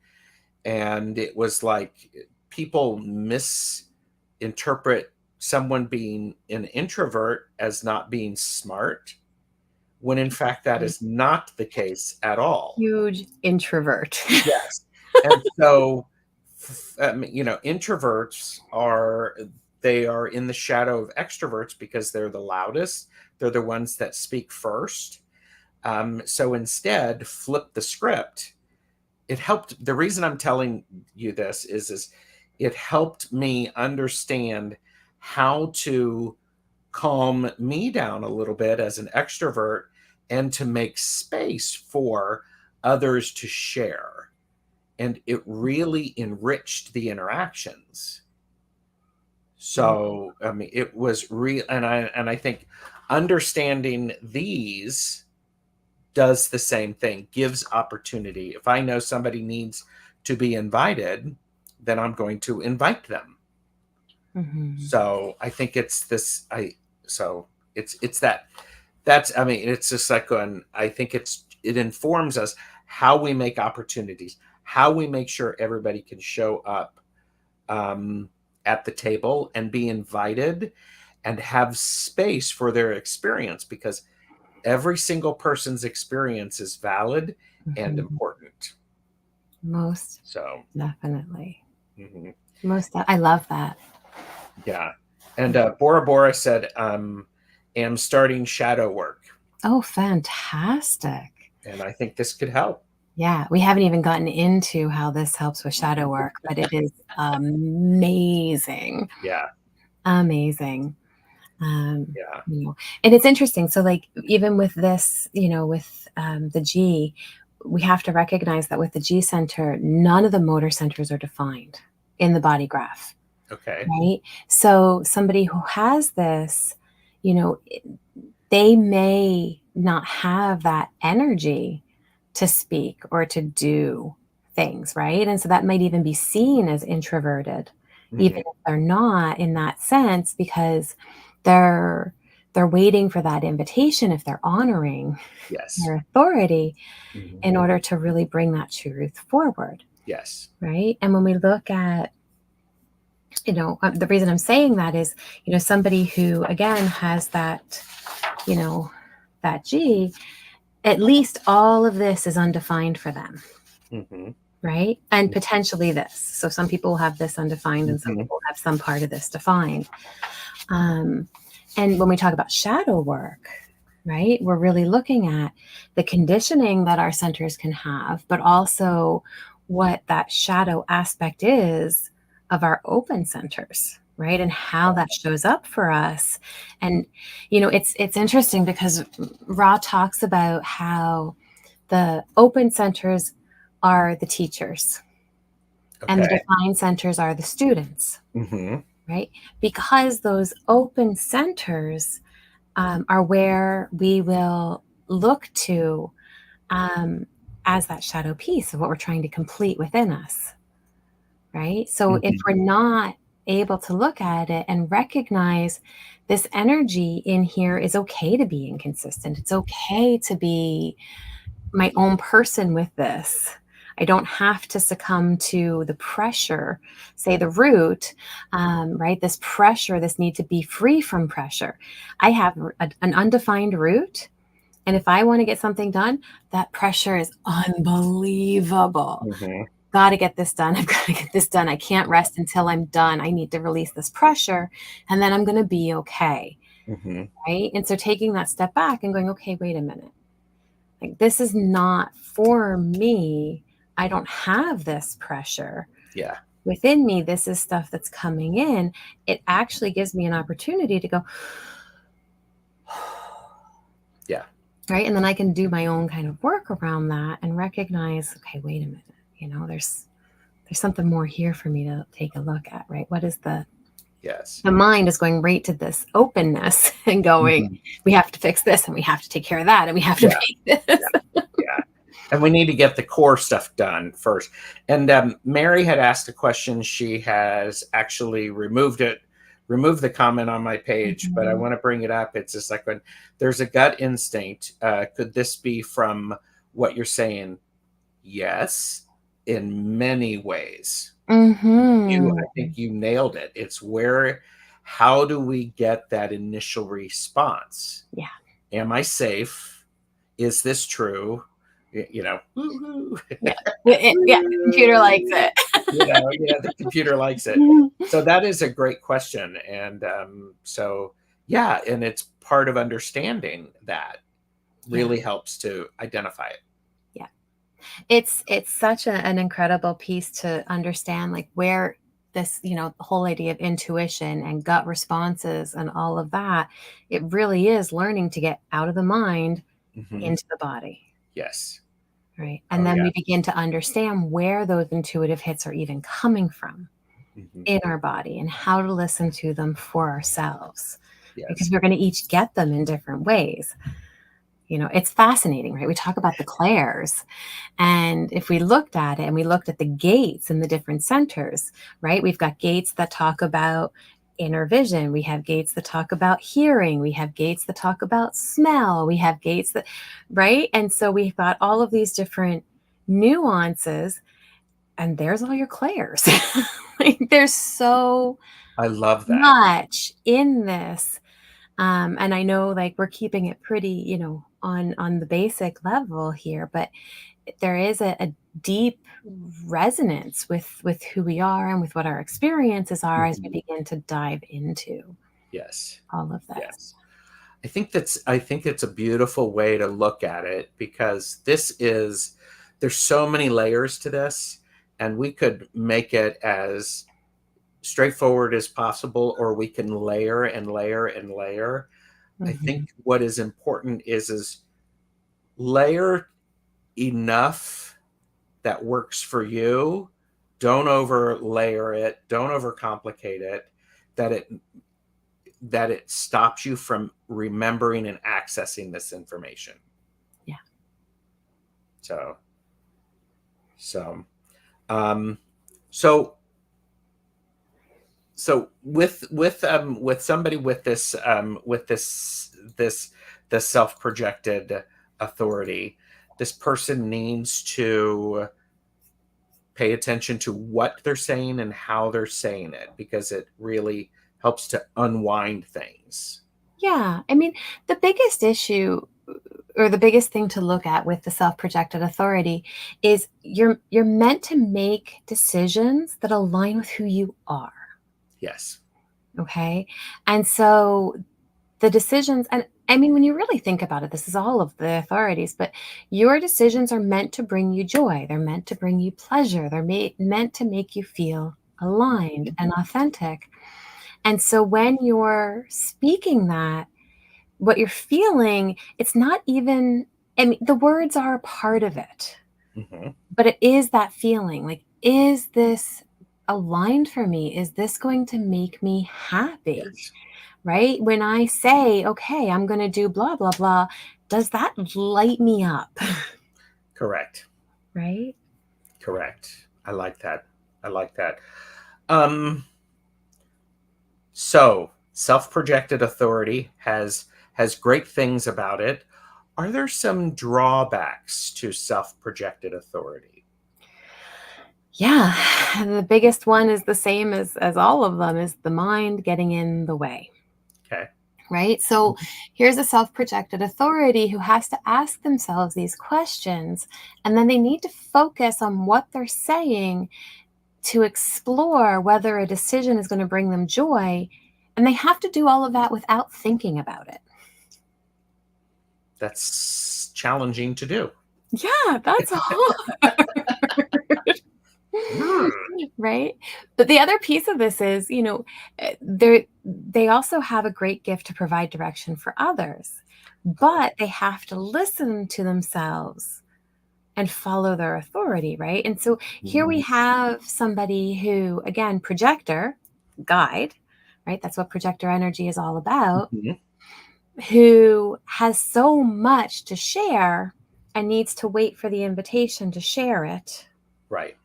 And it was like people misinterpret someone being an introvert as not being smart, when in fact that is not the case at all.
Huge introvert.
Yes. And so, introverts are they are in the shadow of extroverts because they're the loudest. They're the ones that speak first. So instead, flip the script. It helped. The reason I'm telling you this is it helped me understand how to calm me down a little bit as an extrovert and to make space for others to share. And it really enriched the interactions. So, I mean, it was real. And I think understanding these does the same thing, gives opportunity. If I know somebody needs to be invited, then I'm going to invite them. So I think it's this, it's that, I mean, it's just like I think it informs us how we make opportunities, how we make sure everybody can show up at the table and be invited and have space for their experience, because every single person's experience is valid and important.
Most
So
definitely. I love that.
Yeah. And Bora Bora said, am starting shadow work.
Oh, fantastic.
And I think this could help.
Yeah, we haven't even gotten into how this helps with shadow work, but it is amazing.
Yeah.
Amazing.
Yeah.
You know, and it's interesting. So like, even with this, you know, with the G, we have to recognize that with the G center, none of the motor centers are defined in the body graph.
Okay.
Right. So somebody who has this, you know, they may not have that energy to speak or to do things, right? And so that might even be seen as introverted, even if they're not in that sense, because they're waiting for that invitation, if they're honoring their authority, in order to really bring that truth forward.
Yes.
Right. And when we look at, you know, the reason I'm saying that is, you know, somebody who, again, has that, you know, that G, at least all of this is undefined for them. Right. And potentially this. So some people have this undefined and some people have some part of this defined. And when we talk about shadow work, right, we're really looking at the conditioning that our centers can have, but also what that shadow aspect is of our open centers, right? And how that shows up for us. And, you know, it's interesting because Ra talks about how the open centers are the teachers and the defined centers are the students, right? Because those open centers are where we will look to as that shadow piece of what we're trying to complete within us, right? So if we're not able to look at it and recognize this energy in here is okay to be inconsistent. It's okay to be my own person with this. I don't have to succumb to the pressure, say the root, right? This pressure, this need to be free from pressure. I have an undefined root. And if I want to get something done, that pressure is unbelievable. Got to get this done. I've got to get this done. I can't rest until I'm done. I need to release this pressure and then I'm going to be okay. Right. And so taking that step back and going, okay, wait a minute. Like, this is not for me. I don't have this pressure within me. This is stuff that's coming in. It actually gives me an opportunity to go, right. And then I can do my own kind of work around that and recognize, okay, wait a minute, you know, there's something more here for me to take a look at, right? What is the mind is going right to this openness and going, we have to fix this and we have to take care of that and we have to make this.
And we need to get the core stuff done first. And Mary had asked a question. She has actually removed the comment on my page, but I want to bring it up. It's just like, when there's a gut instinct, could this be from what you're saying? Yes, in many ways. I think you nailed it. It's how do we get that initial response? Am I safe? Is this true? woo-hoo.
Yeah. Yeah. The computer likes it.
The computer likes it. So that is a great question. And so, yeah, and it's part of understanding that really helps to identify it.
Yeah. It's such an incredible piece to understand, like where this, the whole idea of intuition and gut responses and all of that, it really is learning to get out of the mind into the body.
Yes.
Right. And then we begin to understand where those intuitive hits are even coming from in our body and how to listen to them for ourselves.
Yes.
Because we're going to each get them in different ways. It's fascinating, right? We talk about the clairs. And if we looked at it and we looked at the gates in the different centers, right? We've got gates that talk about inner vision. We have gates that talk about hearing. We have gates that talk about smell. We have gates that, right? And so we've got all of these different nuances, and there's all your clairs. Like, there's so
I love that.
much in this. And I know, like, we're keeping it pretty, on the basic level here, but there is a deep resonance with who we are and with what our experiences are as we begin to dive into all of this.
Yes. I think it's a beautiful way to look at it, because there's so many layers to this, and we could make it as straightforward as possible, or we can layer and layer and layer. I think what is important is layer enough that works for you. Don't over layer it. Don't overcomplicate it, that it stops you from remembering and accessing this information.
Yeah.
So with somebody with this self-projected authority, this person needs to pay attention to what they're saying and how they're saying it, because it really helps to unwind things.
Yeah. I mean, the biggest issue, or the biggest thing to look at with the self-projected authority, is you're meant to make decisions that align with who you are.
Yes.
Okay. And so the decisions, and I mean, when you really think about it, this is all of the authorities, but your decisions are meant to bring you joy. They're meant to bring you pleasure. They're meant to make you feel aligned and authentic. And so when you're speaking that, what you're feeling, it's not even, I mean, the words are a part of it, but it is that feeling, like, is this aligned for me? Is this going to make me happy?
Yes.
Right? When I say, okay, I'm going to do blah, blah, blah, does that light me up?
Correct.
Right?
Correct. I like that. So self-projected authority has great things about it. Are there some drawbacks to self-projected authority?
Yeah. And the biggest one is the same as all of them, is the mind getting in the way.
Okay.
Right? So here's a self-projected authority who has to ask themselves these questions, and then they need to focus on what they're saying to explore whether a decision is going to bring them joy. And they have to do all of that without thinking about it.
That's challenging to do.
Yeah, that's hard. Right? But the other piece of this is, they also have a great gift to provide direction for others, but they have to listen to themselves and follow their authority, right? And so here we have somebody who, again, projector, guide, right? That's what projector energy is all about, who has so much to share and needs to wait for the invitation to share it.
Right.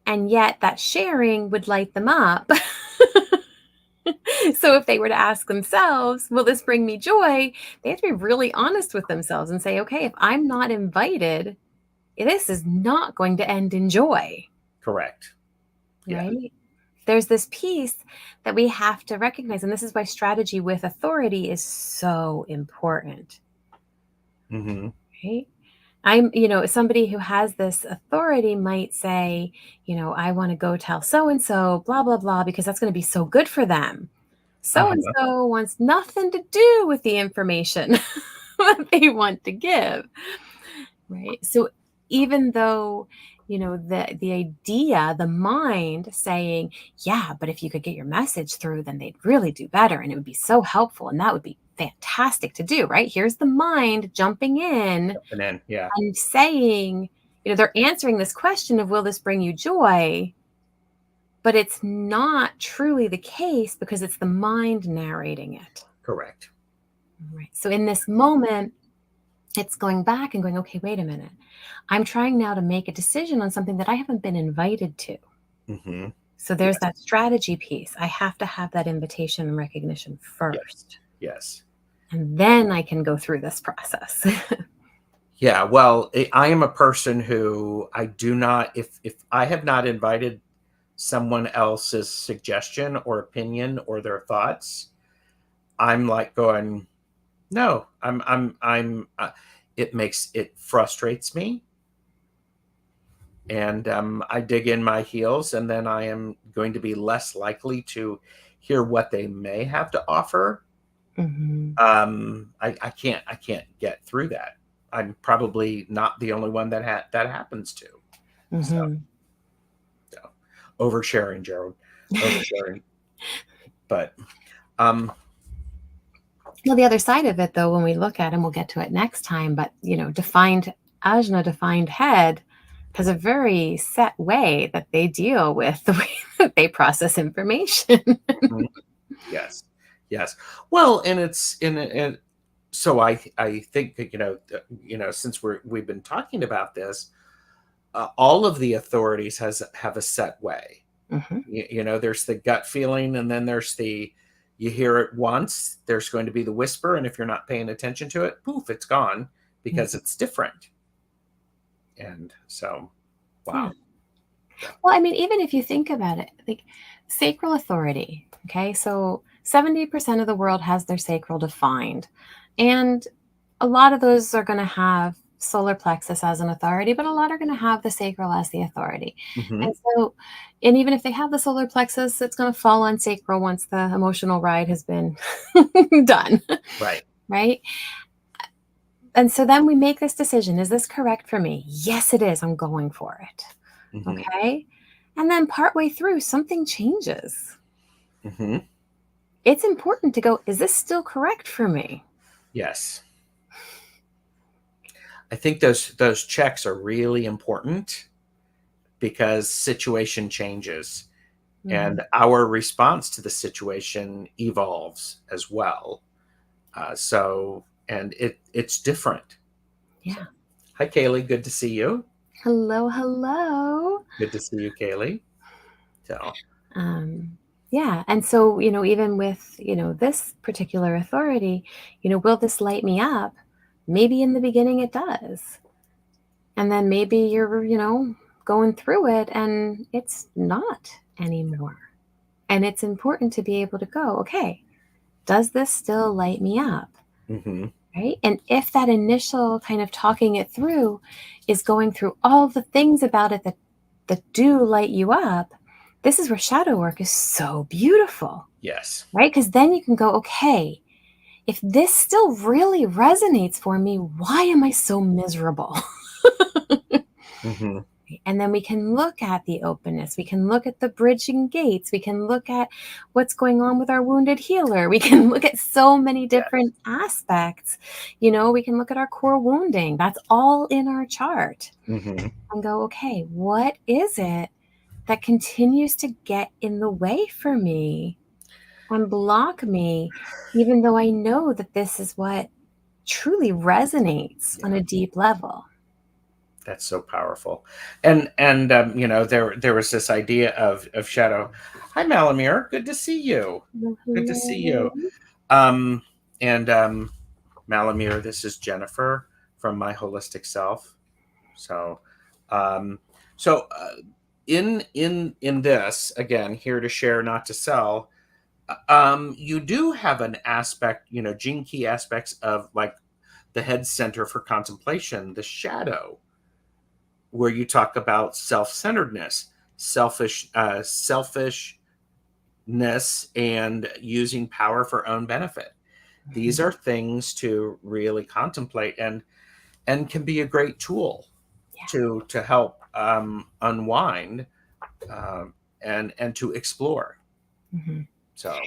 And yet that sharing would light them up. So if they were to ask themselves, will this bring me joy? They have to be really honest with themselves and say, okay, if I'm not invited, this is not going to end in joy.
Correct.
Right? Yeah. There's this piece that we have to recognize. And this is why strategy with authority is so important. Right? Somebody who has this authority might say, I want to go tell so and so, blah, blah, blah, because that's going to be so good for them. So and
Uh-huh.
so wants nothing to do with the information that they want to give. Right. So even though, the idea, the mind saying, yeah, but if you could get your message through, then they'd really do better and it would be so helpful and that would be fantastic to do. Right. Here's the mind jumping in
And then, yeah,
and saying, they're answering this question of, will this bring you joy? But it's not truly the case because it's the mind narrating it.
correct.
Right. So in this moment, it's going back and going, okay, wait a minute. I'm trying now to make a decision on something that I haven't been invited to.
Mm-hmm.
So there's that strategy piece. I have to have that invitation and recognition
Yes.
first.
Yes.
And then I can go through this process.
Yeah. Well, I am a person who I do not, if I have not invited someone else's suggestion or opinion or their thoughts, I'm like going, no, it frustrates me. And I dig in my heels, and then I am going to be less likely to hear what they may have to offer.
Mm-hmm.
I can't get through that. I'm probably not the only one that happens to. So,
Mm-hmm.
so oversharing, Gerald, oversharing. But um,
Well, the other side of it, though, when we look at, and we'll get to it next time, but, defined head has a very set way that they deal with the way that they process information.
mhm, yes, yes. Well, and it's in it. So I think that, since we've been talking about this, all of the authorities have a set way.
Mm-hmm.
There's the gut feeling, and then there's you hear it once, there's going to be the whisper, and if you're not paying attention to it, poof, it's gone because it's different. And so,
Yeah.
wow. Yeah.
Well, I mean, even if you think about it, like sacral authority, okay, so 70% of the world has their sacral defined. And a lot of those are going to have solar plexus as an authority, but a lot are going to have the sacral as the authority.
Hmm.
And even if they have the solar plexus, it's going to fall on sacral once the emotional ride has been done,
Right.
right? And so then we make this decision. Is this correct for me? Yes, it is. I'm going for it.
Hmm.
Okay. And then partway through, something changes.
Hmm.
It's important to go, is this still correct for me?
Yes. I think those checks are really important because situation changes
Mhm.
and our response to the situation evolves as well. And it's different. So,
Yeah.
hi, Kaylee. Good to see you.
Hello, hello.
Good to see you, Kaylee. So,
Um, yeah. And so, even with, this particular authority, will this light me up? Maybe in the beginning it does. And then maybe you're, going through it and it's not anymore. And it's important to be able to go, okay, does this still light me up?
hmm,
Right. And if that initial kind of talking it through is going through all the things about it that do light you up, this is where shadow work is so beautiful,
yes.
right? Because then you can go, okay, if this still really resonates for me, why am I so miserable?
Hmm.
And then we can look at the openness. We can look at the bridging gates. We can look at what's going on with our wounded healer. We can look at so many
Yes.
different aspects. We can look at our core wounding. That's all in our chart.
Hmm.
And go, okay, what is it that continues to get in the way for me and block me, even though I know that this is what truly resonates on
Yeah.
a deep level?
That's so powerful. And there was this idea of shadow. Hi, Malamir. Good to see you. Good to see you. Um, and Malamir, this is Jennifer from My Holistic Self. So, um, so in this again, here to share, not to sell. You do have an aspect, gene key aspects of like the head center for contemplation, the shadow, where you talk about self-centeredness, selfishness, and using power for own benefit. These are things to really contemplate, and can be a great tool to help unwind, and to explore. So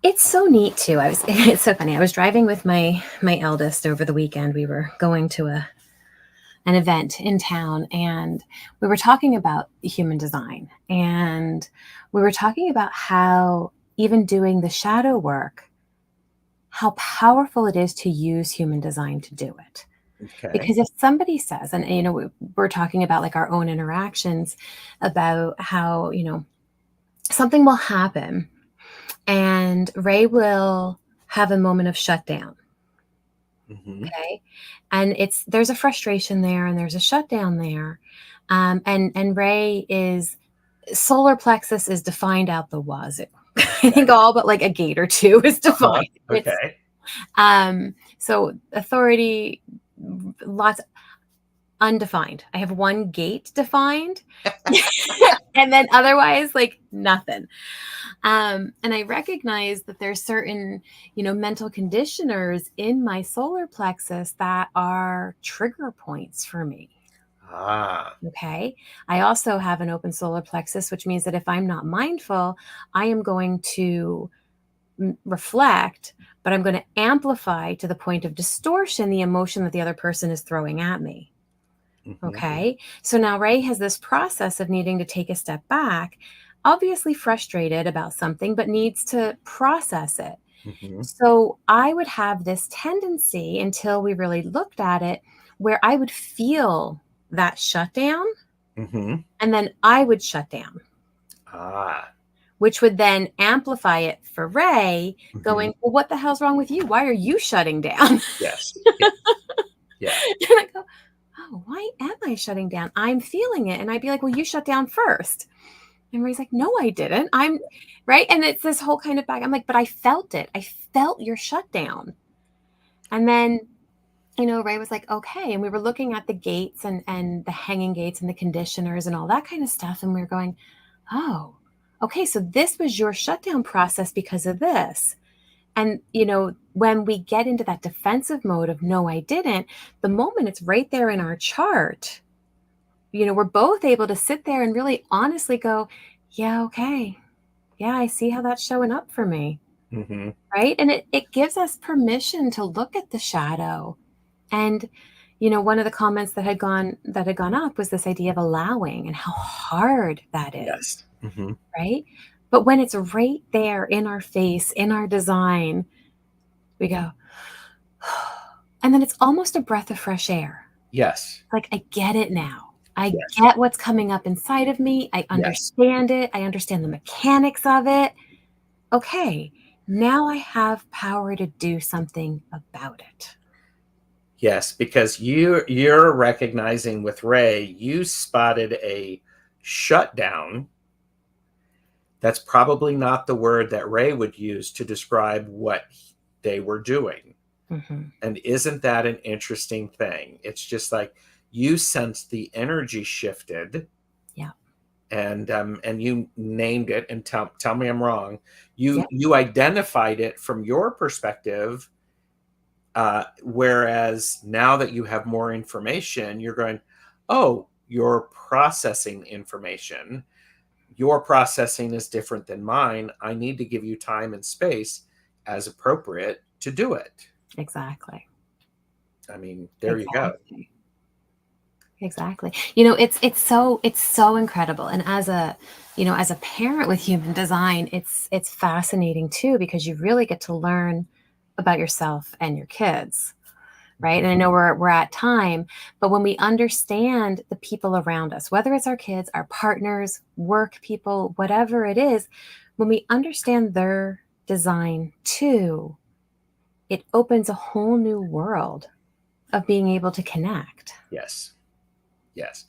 It's so neat too. It's so funny. I was driving with my eldest over the weekend. We were going to an event in town, and we were talking about human design, and we were talking about how even doing the shadow work, how powerful it is to use human design to do it.
okay.
Because if somebody says, and we're talking about like our own interactions, about how something will happen and Ray will have a moment of shutdown. Okay. And there's a frustration there, and there's a shutdown there. And Ray solar plexus is defined out the wazoo. I think all but like a gate or two is defined.
Okay.
So authority, lots undefined. I have one gate defined and then otherwise like nothing. And I recognize that there's certain, mental conditioners in my solar plexus that are trigger points for me. Okay. I also have an open solar plexus, which means that if I'm not mindful, I am going to reflect, but I'm going to amplify to the point of distortion the emotion that the other person is throwing at me. Okay. So now Ray has this process of needing to take a step back, obviously frustrated about something, but needs to process it. So I would have this tendency, until we really looked at it, where I would feel that shutdown, and then I would shut down, which would then amplify it for Ray, going, well, what the hell's wrong with you? Why are you shutting down?
Yes. Yeah.
And I go, oh, why am I shutting down? I'm feeling it. And I'd be like, well, you shut down first. And Ray's like, no, I didn't. I'm right. And it's this whole kind of back. I'm like, but I felt it. I felt your shutdown. And then, Ray was like, okay. And we were looking at the gates and the hanging gates and the conditioners and all that kind of stuff. And we were going, oh, okay. So this was your shutdown process because of this. And, when we get into that defensive mode of, no, I didn't, the moment it's right there in our chart, we're both able to sit there and really honestly go, yeah, okay. Yeah, I see how that's showing up for me. Right. And it gives us permission to look at the shadow. And, one of the comments that had gone up was this idea of allowing, and how hard that is.
Yes.
Right. But when it's right there in our face, in our design, we go, and then it's almost a breath of fresh air.
Yes.
Like, I get it now. I get what's coming up inside of me. I understand it. I understand the mechanics of it. Okay, now I have power to do something about it.
Yes, because you're recognizing with Ray, you spotted a shutdown. That's probably not the word that Ray would use to describe what they were doing. And isn't that an interesting thing? It's just like you sensed the energy shifted.
Yeah.
And you named it, and tell me I'm wrong. You identified it from your perspective, whereas now that you have more information, you're going, oh, you're processing information. Your processing is different than mine. I need to give you time and space as appropriate to do it.
Exactly.
I mean, there you go.
Exactly. It's so incredible. And as a parent with human design, it's fascinating too, because you really get to learn about yourself and your kids. Right. And I know we're at time, but when we understand the people around us, whether it's our kids, our partners, work people, whatever it is, when we understand their design too, it opens a whole new world of being able to connect.
Yes. Yes.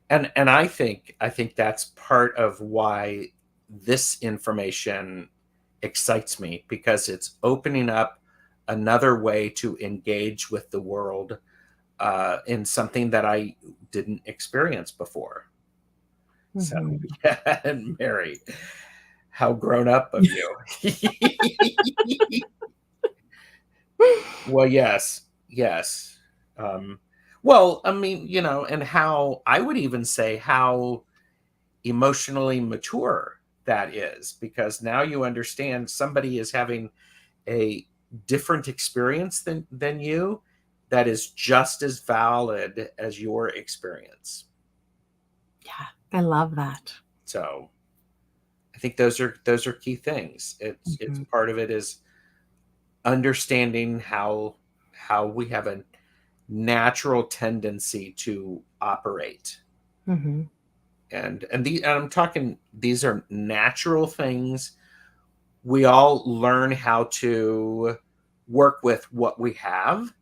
And I think that's part of why this information excites me, because it's opening up another way to engage with the world in something that I didn't experience before. So, yeah, and Mary, how grown up of you. Well, yes, yes. Well, I mean, and how I would even say how emotionally mature that is, because now you understand somebody is having a different experience than you that is just as valid as your experience.
Yeah, I love that.
So I think those are key things. It's part of it is understanding how we have a natural tendency to operate. And I'm talking, these are natural things. We all learn how to work with what we have.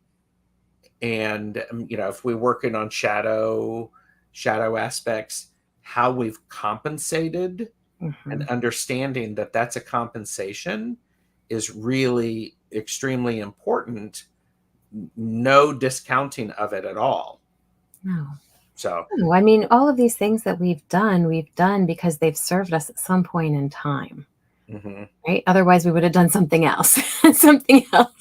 And if we're working on shadow aspects, how we've compensated, and understanding that that's a compensation is really extremely important. No discounting of it at all.
No.
So,
No, I mean, all of these things that we've done because they've served us at some point in time, right? Otherwise, we would have done something else, something else,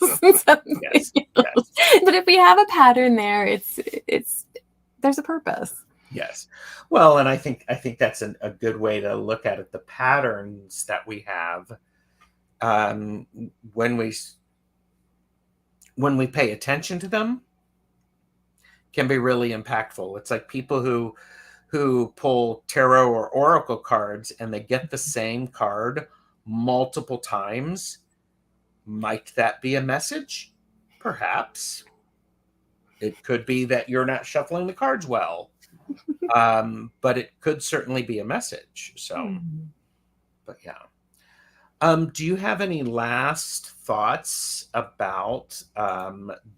something
yes,
else. But if we have a pattern there, there's a purpose.
yes. Well, and I think that's a good way to look at it. The patterns that we have, when we pay attention to them, can be really impactful. It's like people who pull tarot or oracle cards and they get the same card multiple times. Might that be a message? Perhaps. It could be that you're not shuffling the cards well. But it could certainly be a message. So, but yeah. Do you have any last thoughts about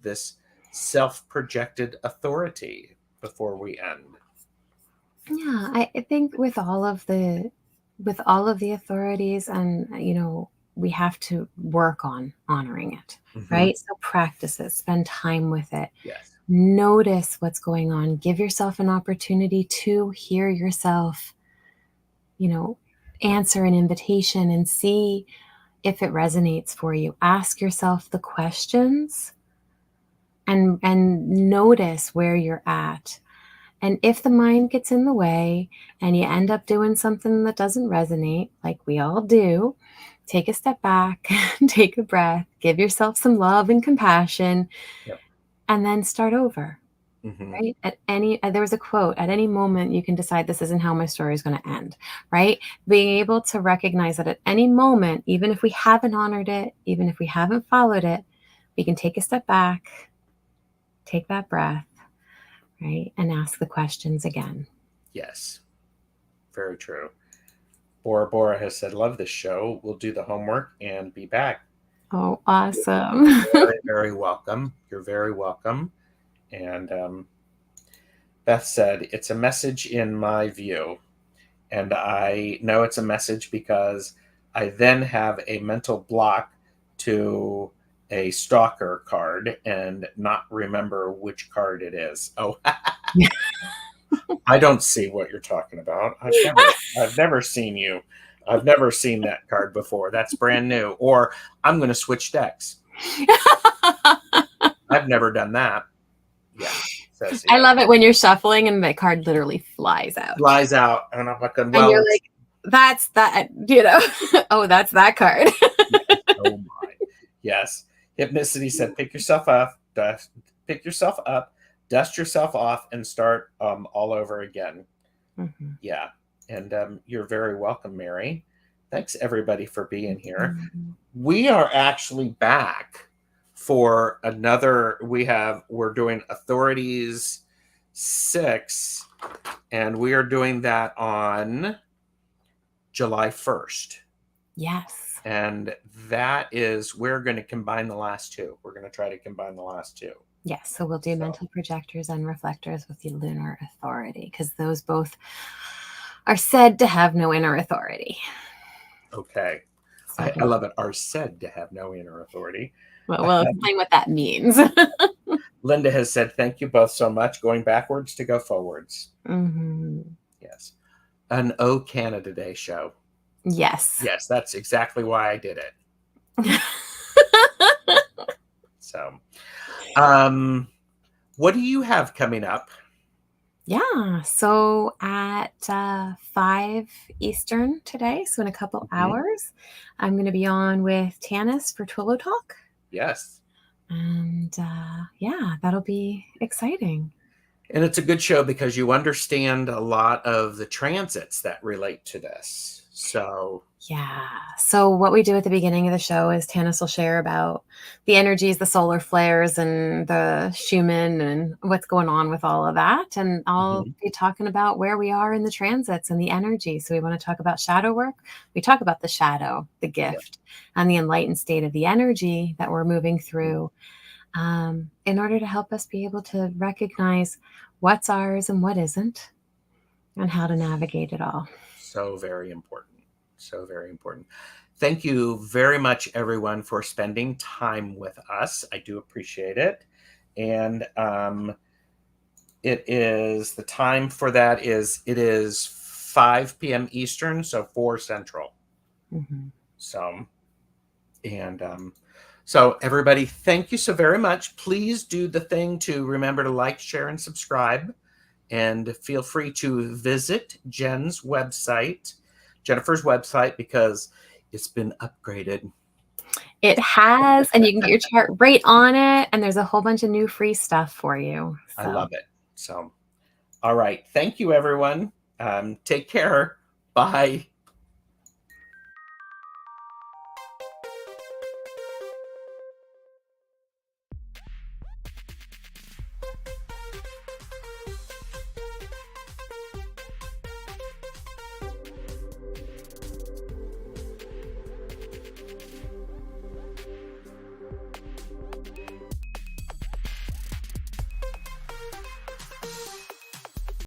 this self-projected authority before we end?
Yeah, I think with all of the authorities, and we have to work on honoring it, right? So practice it, spend time with it.
Yes.
Notice what's going on. Give yourself an opportunity to hear yourself, answer an invitation and see if it resonates for you. Ask yourself the questions and notice where you're at. And if the mind gets in the way and you end up doing something that doesn't resonate, like we all do, take a step back, take a breath, give yourself some love and compassion,
Yep.
and then start over. Right? There was a quote, at any moment you can decide this isn't how my story is going to end, right? Being able to recognize that at any moment, even if we haven't honored it, even if we haven't followed it, we can take a step back, take that breath, right? And ask the questions again.
Yes. Very true. Bora Bora has said, love this show. We'll do the homework and be back.
Oh, awesome.
You're very, very welcome. You're very welcome. And Beth said, it's a message in my view. And I know it's a message because I then have a mental block to a stalker card and not remember which card it is. Oh, I don't see what you're talking about. I've never seen you. I've never seen that card before. That's brand new. Or I'm going to switch decks. I've never done that. Yeah. Says,
I
yeah.
love it when you're shuffling and the card literally flies out.
Flies out. And I'm like, well,
and you're like, that's that, oh, that's that card.
Oh my. Yes. Hypnicity said, pick yourself up, dust yourself off, and start all over again. Yeah. And you're very welcome, Mary. Thanks everybody for being here. We are actually back for another. We're doing Authorities 6, and we are doing that on July 1st.
Yes.
And that is, we're going to combine the last two. We're going to try to combine the last two.
Yes. So we'll do mental projectors and reflectors with the lunar authority, because those both are said to have no inner authority.
Okay. I love it. Are said to have no inner authority.
Well, explain what that means.
Linda has said, thank you both so much. Going backwards to go forwards.
Mm-hmm.
Yes. An O Canada Day show.
Yes.
Yes, that's exactly why I did it. So, what do you have coming up?
Yeah. So at 5 Eastern today, so in a couple hours, I'm going to be on with Tanis for Twillo Talk.
Yes.
And yeah, that'll be exciting.
And it's a good show because you understand a lot of the transits that relate to this. So,
yeah. So what we do at the beginning of the show is Tanis will share about the energies, the solar flares, and the Schumann, and what's going on with all of that. And I'll be talking about where we are in the transits and the energy. So we want to talk about shadow work. We talk about the shadow, the gift, and the enlightened state of the energy that we're moving through, in order to help us be able to recognize what's ours and what isn't, and how to navigate it all.
So very important. So very important. Thank you very much, everyone, for spending time with us. I do appreciate it. And it is, the time for that is, it is 5 p.m. Eastern, so 4 Central. So, and so everybody, thank you so very much. Please do the thing to remember to like, share, and subscribe. And feel free to visit Jennifer's website, because it's been upgraded.
It has, and you can get your chart right on it. And there's a whole bunch of new free stuff for you. So.
I love it. So, all right. Thank you, everyone. Take care. Bye.